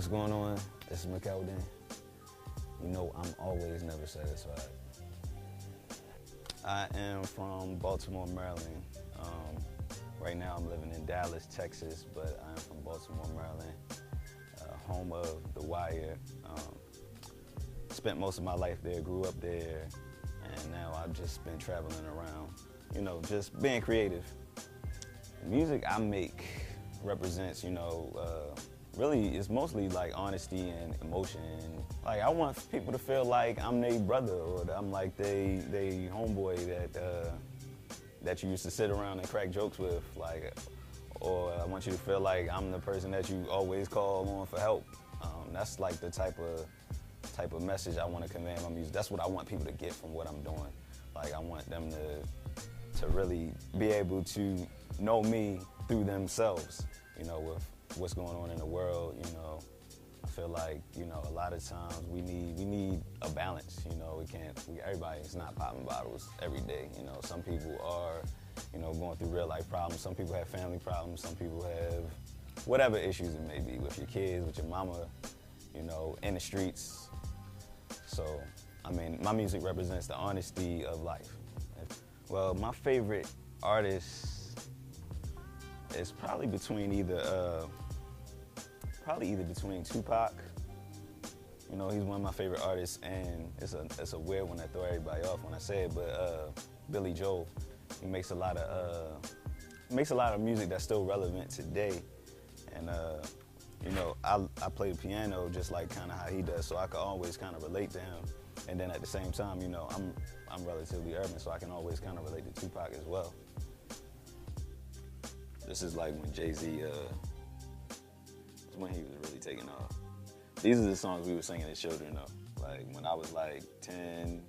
What's going on? This is McKeldin. You know I'm always never satisfied. I am from Baltimore, Maryland. Right now I'm living in Dallas, Texas, but I am from Baltimore, Maryland, home of The Wire. Spent most of my life there, grew up there, and now I've just been traveling around, you know, just being creative. The music I make represents, really it's mostly like honesty and emotion. Like I want people to feel like I'm their brother or that I'm like they homeboy that you used to sit around and crack jokes with, like, or I want you to feel like I'm the person that you always call on for help. That's like the type of message I want to convey in my music. That's what I want people to get from what I'm doing. Like I want them to really be able to know me through themselves, you know, with what's going on in the world. You know, I feel like, you know, a lot of times we need a balance. You know, everybody's not popping bottles every day. You know, some people are, you know, going through real life problems. Some people have family problems. Some people have whatever issues it may be with your kids, with your mama, you know, in the streets. So, I mean, my music represents the honesty of life. Well, my favorite artist is probably either between Tupac. You know, he's one of my favorite artists, and it's a weird one that throw everybody off when I say it, but Billy Joel. He makes a lot of music that's still relevant today, and you know, I play the piano just like kind of how he does, so I can always kind of relate to him. And then at the same time, you know, I'm relatively urban, so I can always kind of relate to Tupac as well. This is like when Jay-Z, when he was really taking off. These are the songs we were singing as children though. Like when I was like 10,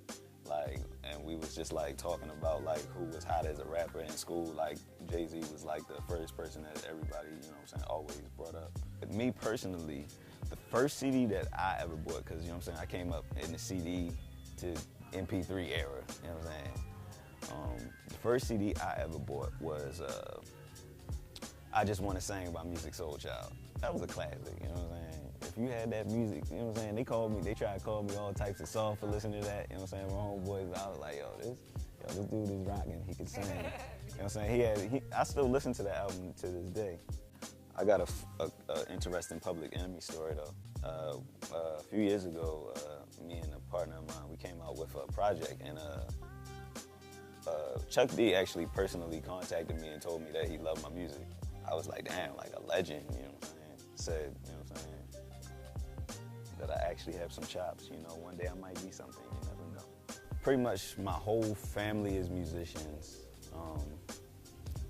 like, and we was just like talking about like who was hot as a rapper in school. Like Jay-Z was like the first person that everybody, you know what I'm saying, always brought up. But me personally, the first CD that I ever bought, because you know what I'm saying, I came up in the CD to MP3 era, you know what I'm saying? The first CD I ever bought was I Just Want to Sing by Music Soul Child. That was a classic, you know what I'm saying? If you had that music, you know what I'm saying, they tried to call me all types of soft for listening to that, you know what I'm saying, my homeboys, I was like, this dude is rocking, he can sing. You know what I'm saying? I still listen to that album to this day. I got a interesting Public Enemy story though. A few years ago, me and a partner of mine, we came out with a project, and Chuck D actually personally contacted me and told me that he loved my music. I was like, damn, like a legend, you know what I'm saying? Said, you know what I'm saying, that I actually have some chops, you know, one day I might be something, you never know. Pretty much my whole family is musicians.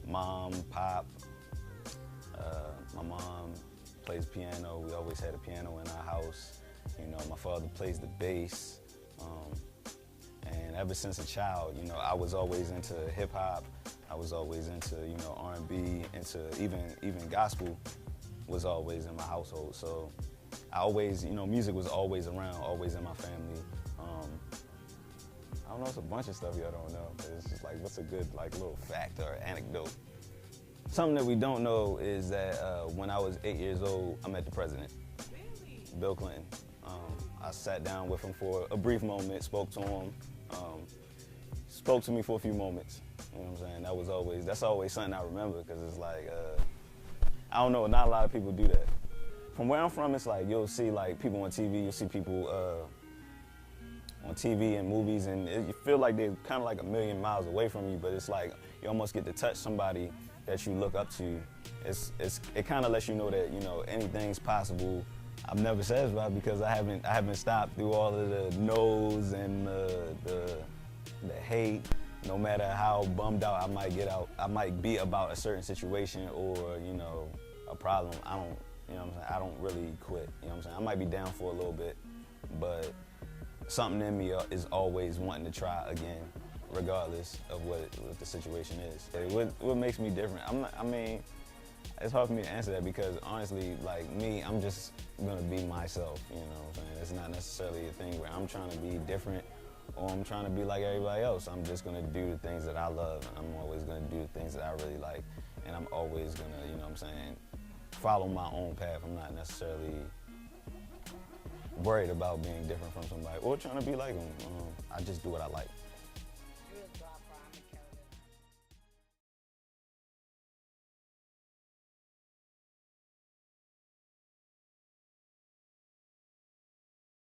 Mom, pop, my mom plays piano. We always had a piano in our house. You know, my father plays the bass. And ever since a child, you know, I was always into hip hop. I was always into, you know, R&B, into even gospel was always in my household. So I always, you know, music was always around, always in my family. I don't know, it's a bunch of stuff y'all don't know. It's just like, what's a good like little fact or anecdote? Something that we don't know is that when I was 8 years old, I met the president, Bill Clinton. I sat down with him for a brief moment, spoke to him, spoke to me for a few moments. You know what I'm saying? That's always something I remember, because it's like, I don't know, not a lot of people do that. From where I'm from, it's like you'll see like people on TV, you'll see people on TV and movies, and you feel like they're kind of like a million miles away from you, but it's like you almost get to touch somebody that you look up to. It kind of lets you know that, you know, anything's possible. I'm never satisfied because I haven't stopped through all of the no's and the hate. No matter how bummed out I might be about a certain situation or, you know, a problem, I don't, you know what I'm saying, I don't really quit, you know what I'm saying. I might be down for a little bit, but something in me is always wanting to try again, regardless of what the situation is. What makes me different? It's hard for me to answer that because honestly, like me, I'm just gonna be myself, you know what I'm saying? It's not necessarily a thing where I'm trying to be different or I'm trying to be like everybody else. I'm just gonna do the things that I love, and I'm always gonna do the things that I really like, and I'm always gonna, you know what I'm saying, follow my own path. I'm not necessarily worried about being different from somebody or trying to be like them. I just do what I like.